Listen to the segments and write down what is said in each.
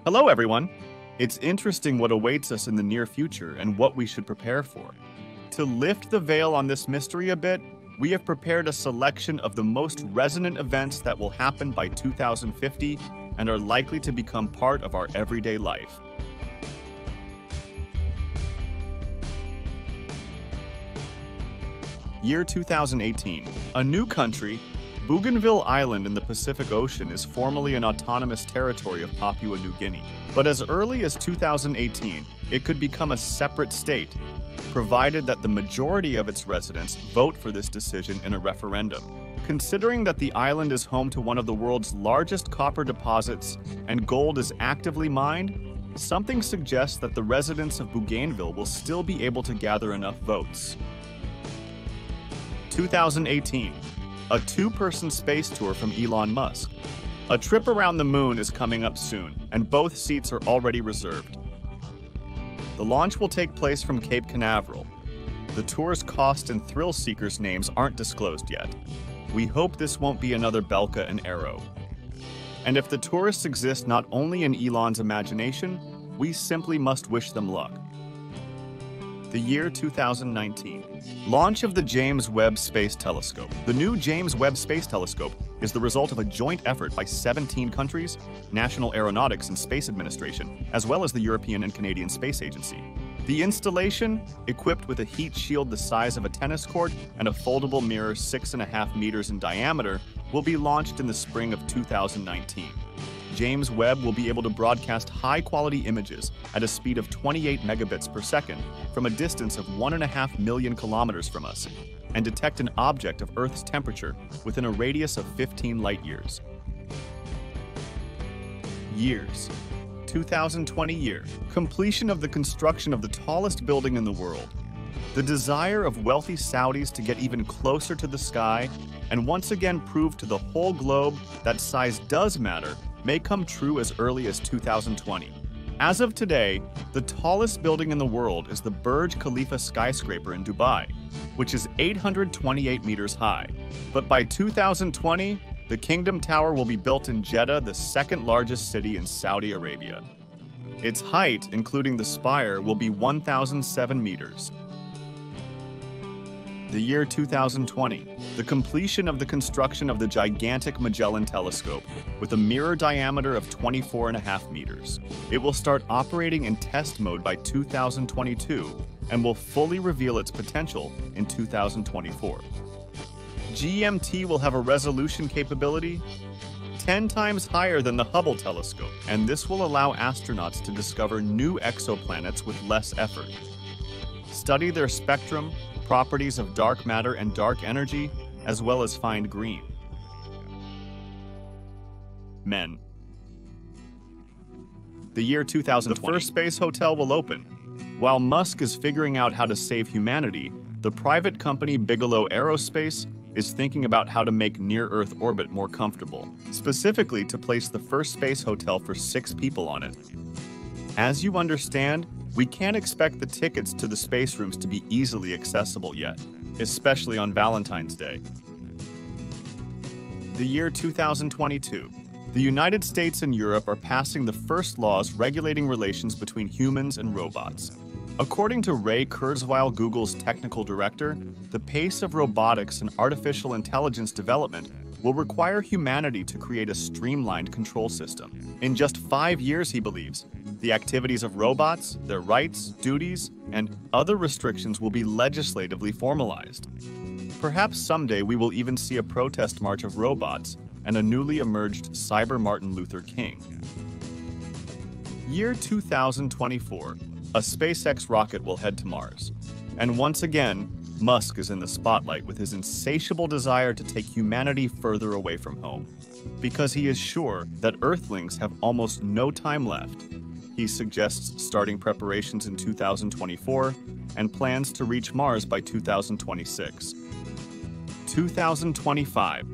Hello, everyone. It's interesting what awaits us in the near future and what we should prepare for. To lift the veil on this mystery a bit, we have prepared a selection of the most resonant events that will happen by 2050 and are likely to become part of our everyday life. Year 2018. A new country, Bougainville Island in the Pacific Ocean, is formally an autonomous territory of Papua New Guinea. But as early as 2018, it could become a separate state, provided that the majority of its residents vote for this decision in a referendum. Considering that the island is home to one of the world's largest copper deposits and gold is actively mined, something suggests that the residents of Bougainville will still be able to gather enough votes. 2018. A two-person space tour from Elon Musk. A trip around the moon is coming up soon, and both seats are already reserved. The launch will take place from Cape Canaveral. The tour's cost and thrill seekers' names aren't disclosed yet. We hope this won't be another Belka and Arrow. And if the tourists exist not only in Elon's imagination, we simply must wish them luck. The year 2019. Launch of the James Webb Space Telescope. The new James Webb Space Telescope is the result of a joint effort by 17 countries, National Aeronautics and Space Administration, as well as the European and Canadian Space Agency. The installation, equipped with a heat shield the size of a tennis court and a foldable mirror 6.5 meters in diameter, will be launched in the spring of 2019. James Webb will be able to broadcast high-quality images at a speed of 28 megabits per second from a distance of 1.5 million kilometers from us and detect an object of Earth's temperature within a radius of 15 light-years. Years. 2020 year. Completion of the construction of the tallest building in the world. The desire of wealthy Saudis to get even closer to the sky and once again prove to the whole globe that size does matter may come true as early as 2020. As of today, the tallest building in the world is the Burj Khalifa skyscraper in Dubai, which is 828 meters high. But by 2020, the Kingdom Tower will be built in Jeddah, the second largest city in Saudi Arabia. Its height, including the spire, will be 1,007 meters. The year 2020, the completion of the construction of the gigantic Magellan Telescope with a mirror diameter of 24.5 meters. It will start operating in test mode by 2022 and will fully reveal its potential in 2024. GMT will have a resolution capability 10 times higher than the Hubble telescope, and this will allow astronauts to discover new exoplanets with less effort. Study their spectrum, properties of dark matter and dark energy, as well as find green men. The year 2020. The first space hotel will open. While Musk is figuring out how to save humanity, the private company Bigelow Aerospace is thinking about how to make near-Earth orbit more comfortable, specifically to place the first space hotel for 6 people on it. As you understand, we can't expect the tickets to the space rooms to be easily accessible yet, especially on Valentine's Day. The year 2022. The United States and Europe are passing the first laws regulating relations between humans and robots. According to Ray Kurzweil, Google's technical director, the pace of robotics and artificial intelligence development will require humanity to create a streamlined control system. In just 5 years, he believes, the activities of robots, their rights, duties, and other restrictions will be legislatively formalized. Perhaps someday we will even see a protest march of robots and a newly emerged cyber Martin Luther King. Year 2024. A SpaceX rocket will head to Mars. And once again, Musk is in the spotlight with his insatiable desire to take humanity further away from home. Because he is sure that Earthlings have almost no time left, he suggests starting preparations in 2024 and plans to reach Mars by 2026. 2025.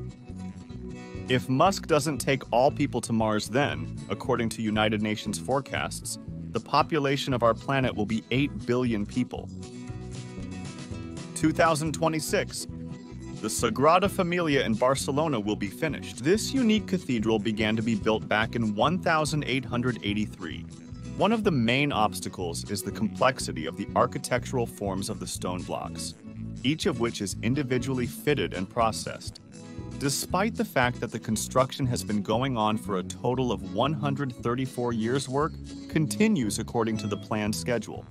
If Musk doesn't take all people to Mars then, according to United Nations forecasts, the population of our planet will be 8 billion people. 2026. the Sagrada Familia in Barcelona will be finished. This unique cathedral began to be built back in 1883. One of the main obstacles is the complexity of the architectural forms of the stone blocks, each of which is individually fitted and processed. Despite the fact that the construction has been going on for a total of 134 years, work continues according to the planned schedule.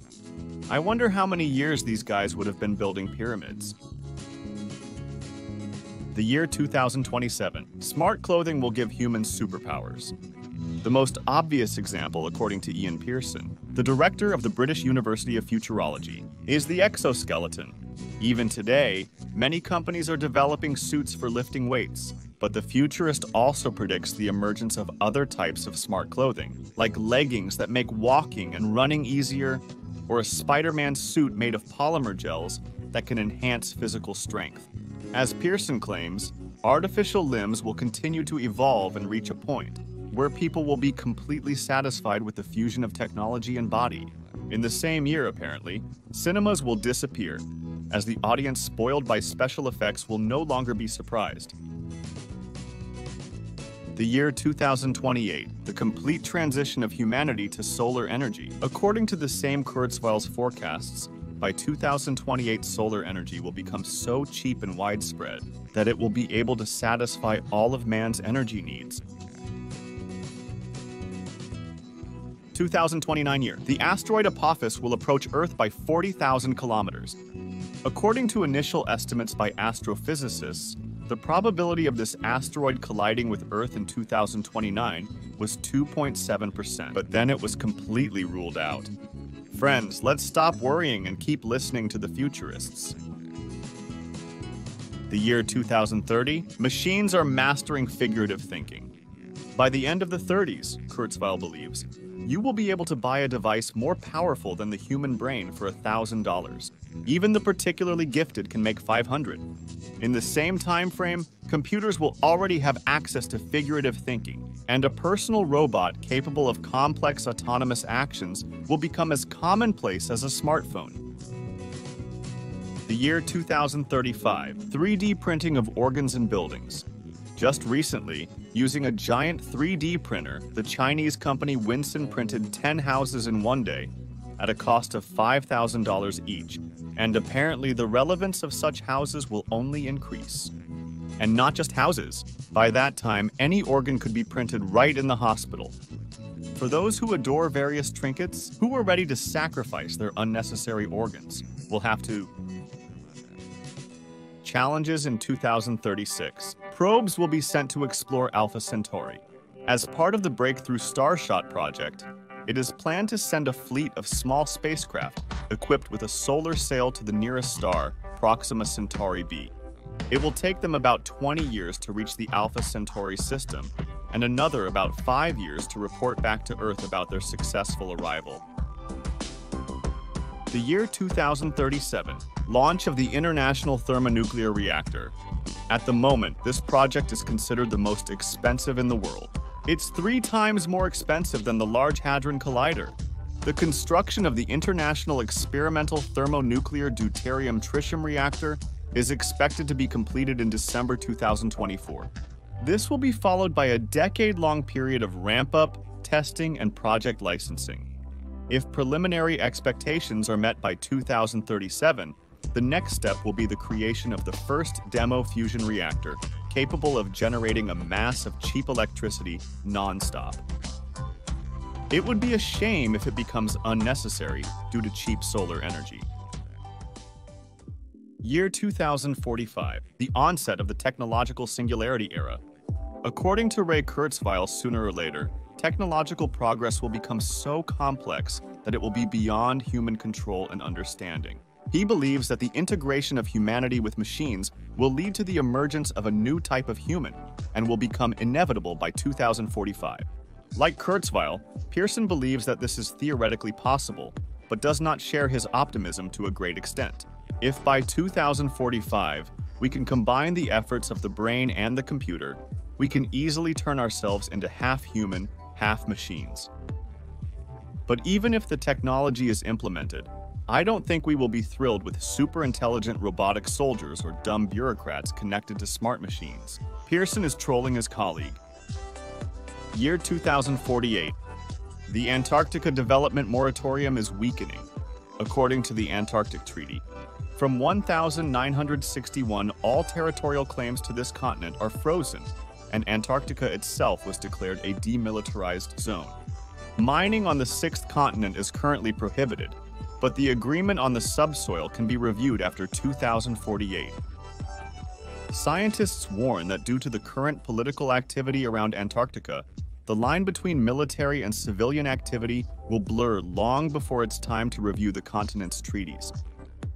I wonder how many years these guys would have been building pyramids. The year 2027. Smart clothing will give humans superpowers. The most obvious example, according to Ian Pearson, the director of the British University of Futurology, is the exoskeleton. Even today, many companies are developing suits for lifting weights, but the futurist also predicts the emergence of other types of smart clothing, like leggings that make walking and running easier, or a Spider-Man suit made of polymer gels that can enhance physical strength. As Pearson claims, artificial limbs will continue to evolve and reach a point where people will be completely satisfied with the fusion of technology and body. In the same year, apparently, cinemas will disappear, as the audience spoiled by special effects will no longer be surprised. The year 2028, the complete transition of humanity to solar energy. According to the same Kurzweil's forecasts, by 2028, solar energy will become so cheap and widespread that it will be able to satisfy all of man's energy needs. 2029 year, the asteroid Apophis will approach Earth by 40,000 kilometers. According to initial estimates by astrophysicists, the probability of this asteroid colliding with Earth in 2029 was 2.7%, but then it was completely ruled out. Friends, let's stop worrying and keep listening to the futurists. The year 2030, machines are mastering figurative thinking. By the end of the 30s, Kurzweil believes, you will be able to buy a device more powerful than the human brain for $1,000. Even the particularly gifted can make $500. In the same time frame, computers will already have access to figurative thinking, and a personal robot capable of complex autonomous actions will become as commonplace as a smartphone. The year 2035, 3D printing of organs and buildings. Just recently, using a giant 3D printer, the Chinese company Winson printed 10 houses in one day at a cost of $5,000 each, and apparently the relevance of such houses will only increase. And not just houses. By that time, any organ could be printed right in the hospital. For those who adore various trinkets, who are ready to sacrifice their unnecessary organs, will have to. Challenges in 2036. Probes will be sent to explore Alpha Centauri. As part of the Breakthrough Starshot project, it is planned to send a fleet of small spacecraft equipped with a solar sail to the nearest star, Proxima Centauri b. It will take them about 20 years to reach the Alpha Centauri system, and another about 5 years to report back to Earth about their successful arrival. The year 2037, launch of the International Thermonuclear Reactor. At the moment, this project is considered the most expensive in the world. It's 3 times more expensive than the Large Hadron Collider. The construction of the International Experimental Thermonuclear Deuterium-Tritium Reactor is expected to be completed in December 2024. This will be followed by a decade-long period of ramp-up, testing, and project licensing. If preliminary expectations are met by 2037, the next step will be the creation of the first demo fusion reactor, capable of generating a mass of cheap electricity non-stop. It would be a shame if it becomes unnecessary due to cheap solar energy. Year 2045, the onset of the technological singularity era. According to Ray Kurzweil, sooner or later, technological progress will become so complex that it will be beyond human control and understanding. He believes that the integration of humanity with machines will lead to the emergence of a new type of human and will become inevitable by 2045. Like Kurzweil, Pearson believes that this is theoretically possible, but does not share his optimism to a great extent. If by 2045 we can combine the efforts of the brain and the computer, we can easily turn ourselves into half-human, half-machines. But even if the technology is implemented, I don't think we will be thrilled with super intelligent robotic soldiers or dumb bureaucrats connected to smart machines. Pearson is trolling his colleague. Year 2048. The Antarctica development moratorium is weakening, according to the Antarctic Treaty. From 1961, all territorial claims to this continent are frozen, and Antarctica itself was declared a demilitarized zone. Mining on the sixth continent is currently prohibited, but the agreement on the subsoil can be reviewed after 2048. Scientists warn that due to the current political activity around Antarctica, the line between military and civilian activity will blur long before it's time to review the continent's treaties.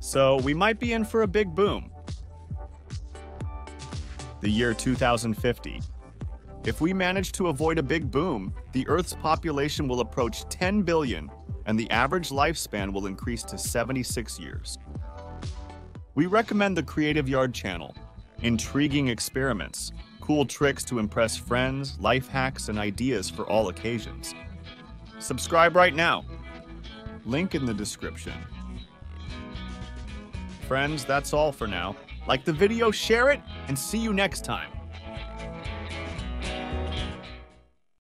So we might be in for a big boom. The year 2050. If we manage to avoid a big boom, the Earth's population will approach 10 billion, and the average lifespan will increase to 76 years. We recommend the Creative Yard channel. Intriguing experiments, cool tricks to impress friends, life hacks, and ideas for all occasions. Subscribe right now. Link in the description. Friends, that's all for now. Like the video, share it, and see you next time.